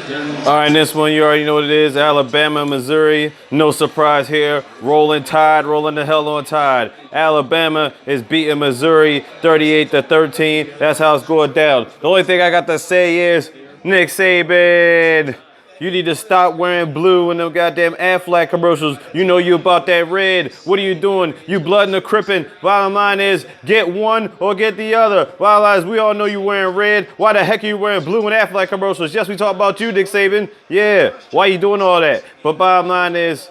All right, this one, you already know what it is. Alabama, Missouri. No surprise here. Rolling Tide, rolling the hell on Tide. Alabama is beating Missouri 38-13. That's how it's going down. The only thing I got to say is, Nick Saban, you need to stop wearing blue in them goddamn Aflac commercials. You know you about that red. What are you doing? You blood and the crippin'. Bottom line is, get one or get the other. Bottom line is, we all know you wearing red. Why the heck are you wearing blue in Aflac commercials? Yes, we talk about you, Nick Saban. Yeah, why you doing all that? But bottom line is,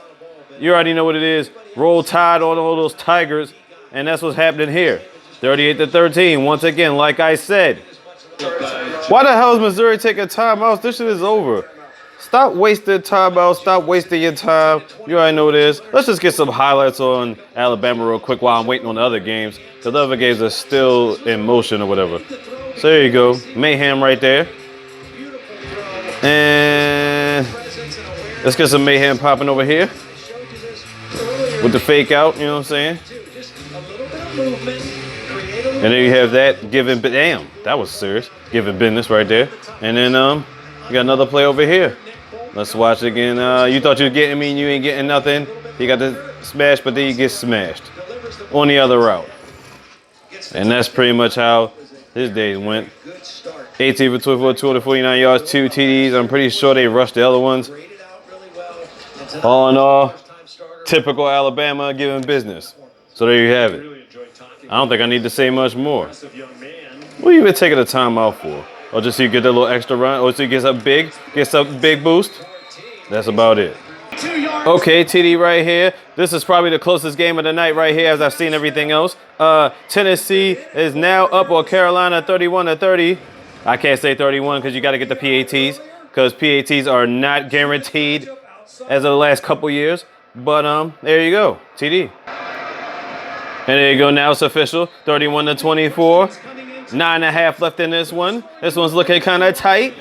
you already know what it is. Roll Tide on all those Tigers, and that's what's happening here. 38-13. Once again, like I said. Why the hell is Missouri taking timeouts? This shit is over. Stop wasting timeouts. Stop wasting your time. You already know what it is. Let's just get some highlights on Alabama real quick while I'm waiting on the other games. Because the other games are still in motion or whatever. So there you go. Mayhem right there. And let's get some mayhem popping over here. With the fake out, you know what I'm saying? And then you have that giving, damn, that was serious. Giving business right there. And then you got another play over here. Let's watch it again. You thought you were getting me and you ain't getting nothing. You got the smash, but then you get smashed on the other route. And that's pretty much how his days went. 18 for 24, 249 yards, 2 TDs. I'm pretty sure they rushed the other ones. All in all, typical Alabama giving business. So there you have it. I don't think I need to say much more. What are you even taking the time out for? Or just so you get that little extra run, or so you get some big boost. That's about it. Okay, TD right here. This is probably the closest game of the night right here as I've seen everything else. Tennessee is now up on Carolina 31-30. I can't say 31 because you got to get the PATs because PATs are not guaranteed as of the last couple years. But there you go, TD. And there you go, now it's official, 31-24. 9.5 left in this one. This one's looking kind of tight.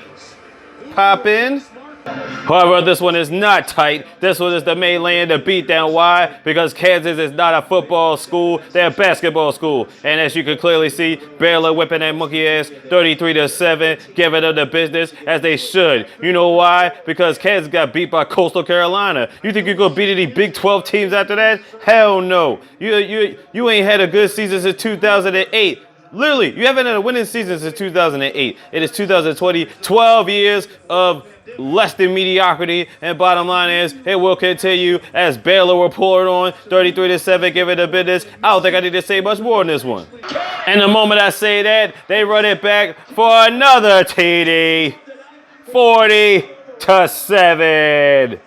Pop in. However, this one is not tight. This one is the main lane, the beatdown. Why? Because Kansas is not a football school. They're a basketball school. And as you can clearly see, Baylor whipping that monkey ass 33-7, giving them the business as they should. You know why? Because Kansas got beat by Coastal Carolina. You think you're going to beat any Big 12 teams after that? Hell no. You ain't had a good season since 2008. Literally, you haven't had a winning season since 2008. It is 2020, 12 years of less than mediocrity. And bottom line is, it will continue as Baylor will pull it on 33-7, give it a business. I don't think I need to say much more on this one. And the moment I say that, they run it back for another TD. 40-7.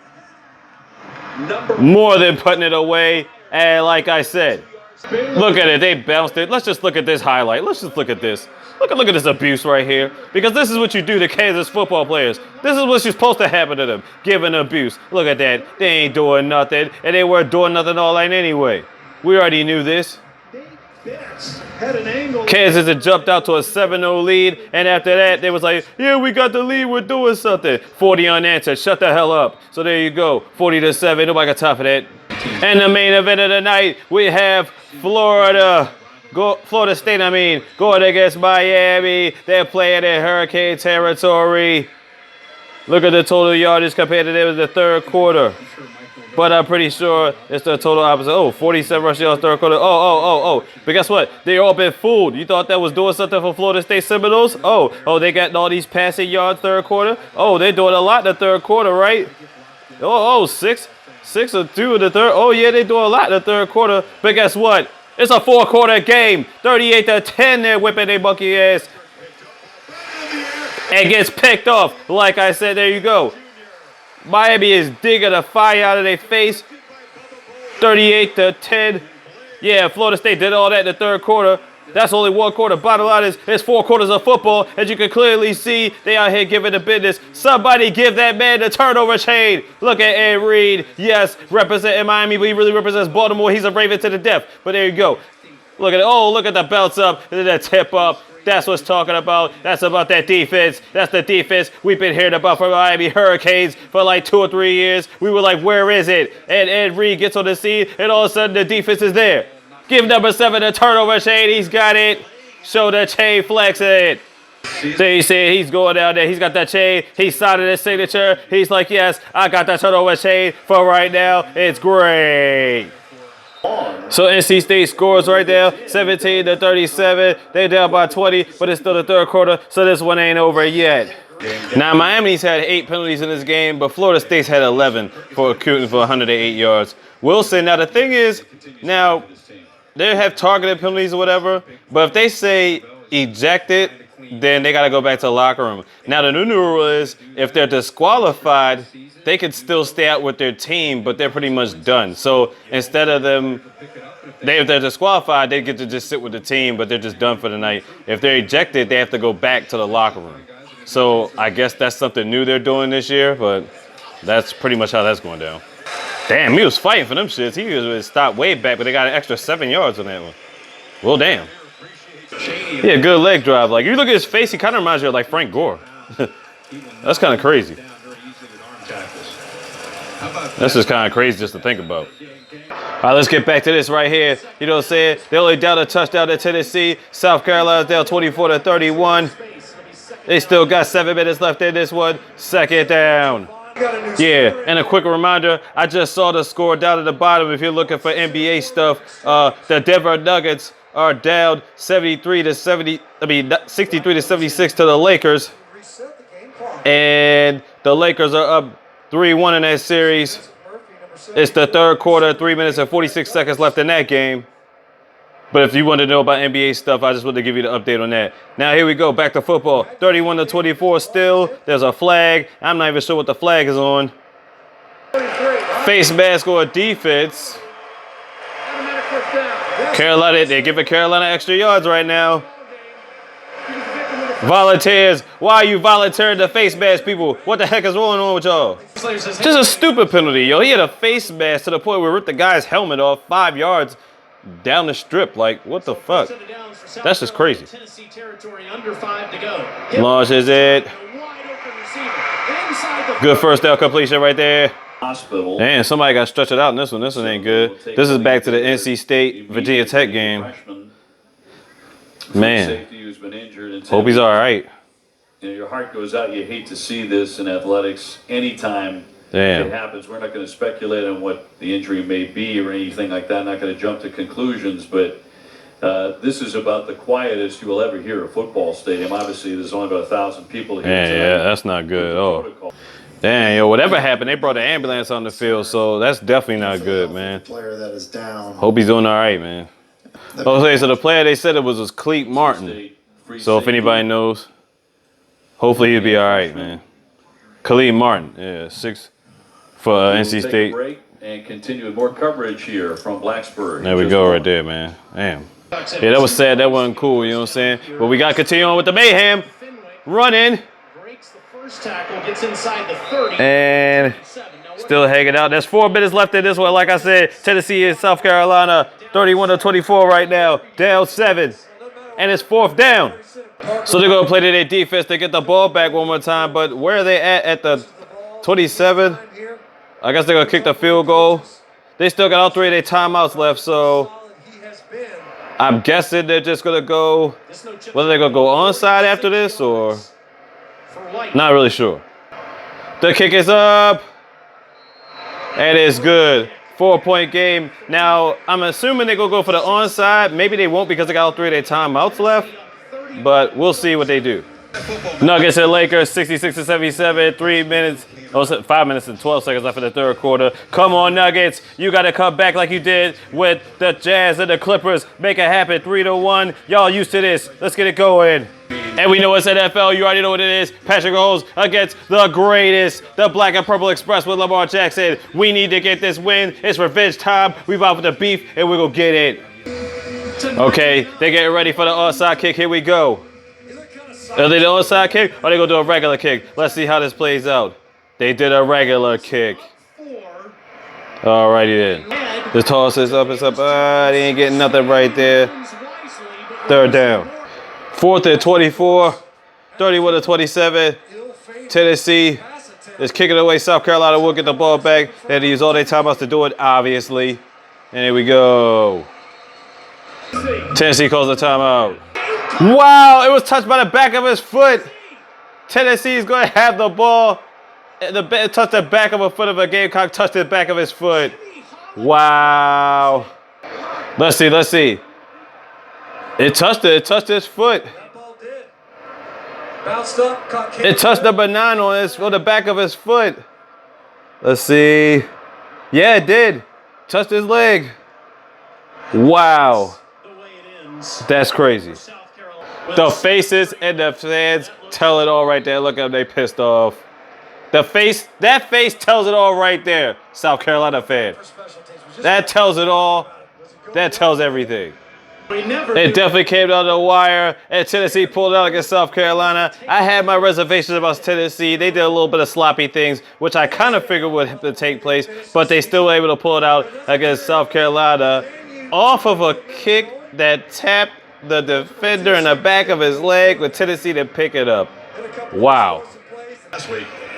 More than putting it away. And like I said, look at it, they bounced it. Let's just look at this highlight. Let's just look at this. Look at this abuse right here. Because this is what you do to Kansas football players. This is what's supposed to happen to them. Giving abuse. Look at that. They ain't doing nothing. And they weren't doing nothing all night anyway. We already knew this. Kansas had jumped out to a 7-0 lead. And after that, they was like, yeah, we got the lead. We're doing something. 40 unanswered. Shut the hell up. So there you go. 40-7. Nobody got time for that. And the main event of the night, we have Florida State, going against Miami. They're playing in Hurricane territory. Look at the total yardage compared to them in the third quarter. But I'm pretty sure it's the total opposite. Oh, 47 rush yards third quarter. Oh. But guess what? They all been fooled. You thought that was doing something for Florida State Seminoles? Oh, they got all these passing yards third quarter. Oh, they're doing a lot in the third quarter, right? Six or 2 in the third. Oh, yeah, they doing a lot in the third quarter. But guess what? It's a 4-quarter game. 38-10, they're whipping their monkey ass. And gets picked off. Like I said, there you go. Miami is digging a fire out of their face. 38-10. Yeah, Florida State did all that in the third quarter. That's only 1 quarter. Bottom line is, it's 4 quarters of football. As you can clearly see, they out here giving the business. Somebody give that man the turnover chain. Look at Ed Reed. Yes, representing Miami, but he really represents Baltimore. He's a Raven to the death. But there you go. Look at it. Oh, look at the bounce up and then the tip up. That's what's talking about. That's about that defense. That's the defense we've been hearing about from Miami Hurricanes for like 2 or 3 years. We were like, where is it? And Ed Reed gets on the scene, and all of a sudden the defense is there. Give number 7 the turnover chain. He's got it. Show the chain, flex it. They said he's going down there. He's got that chain. He signed his signature. He's like, yes, I got that turnover chain for right now. It's great. So NC State scores right there, 17-37. They're down by 20, but it's still the third quarter, so this one ain't over yet. Now, Miami's had 8 penalties in this game, but Florida State's had 11 for accruing for 108 yards. Wilson, now the thing is, now, they have targeted penalties or whatever, but if they say ejected, then they got to go back to the locker room. Now, the new rule is if they're disqualified, they could still stay out with their team, but they're pretty much done. So instead of them, if they're disqualified, they get to just sit with the team, but they're just done for the night. If they're ejected, they have to go back to the locker room. So I guess that's something new they're doing this year, but that's pretty much how that's going down. Damn, he was fighting for them shits. He was stopped way back, but they got an extra 7 yards on that one. Well, damn. Yeah, good leg drive. Like, you look at his face, he kind of reminds you of like Frank Gore. That's kind of crazy. That's just kind of crazy just to think about. All right, let's get back to this right here. You know what I'm saying? They only down a touchdown to Tennessee. South Carolina's down 24-31. They still got 7 minutes left in this one. Second down. Yeah, and a quick reminder, I just saw the score down at the bottom. If you're looking for NBA stuff, the Denver Nuggets are down 63-76 to the Lakers. And the Lakers are up 3-1 in that series. It's the third quarter, 3 minutes and 46 seconds left in that game. But if you want to know about NBA stuff, I just wanted to give you the update on that. Now here we go, back to football. 31-24 still. There's a flag. I'm not even sure what the flag is on. Face mask or defense. Carolina, they're giving Carolina extra yards right now. Volunteers, why are you volunteering to face mask people? What the heck is going on with y'all? Just a stupid penalty, yo. He had a face mask to the point where we ripped the guy's helmet off 5 yards down the strip. Like, what the fuck? That's just crazy. Launches it. Good first down completion right there. And somebody got stretched out in this one. This one ain't good. This is back to the NC State Virginia Tech game. Man, hope he's all right. You know, your heart goes out. You hate to see this in athletics. Anytime it happens, we're not going to speculate on what the injury may be or anything like that. Not going to jump to conclusions, but this is about the quietest you will ever hear a football stadium. Obviously, there's only about 1,000 people here. Yeah, that's not good. Oh, damn, yo, whatever happened, they brought the ambulance on the field, so that's definitely not good, man. Player that is down. Hope he's doing all right, man. Okay, so the player they said it was Cleet Martin. So if anybody knows, hopefully he'll be all right, man. Khalid Martin, yeah, 6 for NC State. Break and continue with more coverage here from Blacksburg. There we go, right there, man. Damn. Yeah, that was sad. That wasn't cool. You know what I'm saying? But we got to continue on with the mayhem. Running. And still hanging out. There's 4 minutes left in this one. Like I said, Tennessee and South Carolina, 31-24 right now. Down 7. And it's 4th down. So they're going to play to their defense to get the ball back one more time. But where are they at the 27? I guess they're going to kick the field goal. They still got all 3 of their timeouts left. So I'm guessing they're just going to go, whether they're going to go onside after this or not really sure. The kick is up. And it's good. 4-point game. Now, I'm assuming they're going to go for the onside. Maybe they won't because they got all 3 of their timeouts left. But we'll see what they do. Nuggets and Lakers, 66-77, 5 minutes and 12 seconds left in the third quarter. Come on, Nuggets. You got to come back like you did with the Jazz and the Clippers. Make it happen, 3-1. Y'all used to this. Let's get it going. And we know it's NFL. You already know what it is. Patrick Mahomes against the greatest, the Black and Purple Express with Lamar Jackson. We need to get this win. It's revenge time. We about with the beef, and we're going to get it. Okay, they're getting ready for the onside kick. Here we go. Are they the onside kick or are they going to do a regular kick? Let's see how this plays out. They did a regular kick. Alrighty then. The toss is up. It's up. They ain't getting nothing right there. Third down. 4th and 24. 31-27. Tennessee is kicking away. South Carolina will get the ball back. They had to use all their timeouts to do it, obviously. And here we go. Tennessee calls the timeout. Wow, it was touched by the back of his foot. Tennessee is going to have the ball. Touched the back of a foot of a Gamecock, touched the back of his foot. Wow. Let's see. It touched his foot. It touched number 9 on the back of his foot. Let's see. Yeah, it did. Touched his leg. Wow. That's crazy. The faces and the fans tell it all right there. Look at them, they pissed off. That face tells it all right there, South Carolina fan. That tells it all. That tells everything. It definitely came down to the wire, and Tennessee pulled out against South Carolina. I had my reservations about Tennessee. They did a little bit of sloppy things, which I kind of figured would have to take place, but they still were able to pull it out against South Carolina off of a kick that tapped the defender in the back of his leg with Tennessee to pick it up. Wow.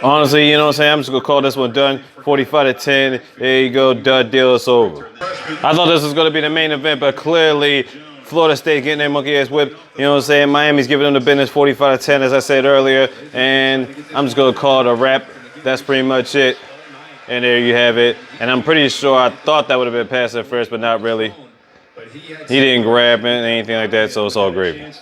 Honestly, you know what I'm saying? I'm just going to call this one done. 45-10. There you go. Done deal. It's over. I thought this was going to be the main event, but clearly Florida State getting their monkey ass whipped. You know what I'm saying? Miami's giving them the business 45-10, as I said earlier. And I'm just going to call it a wrap. That's pretty much it. And there you have it. And I'm pretty sure I thought that would have been passed at first, but not really. He didn't grab it, anything like that, so it's all gravy.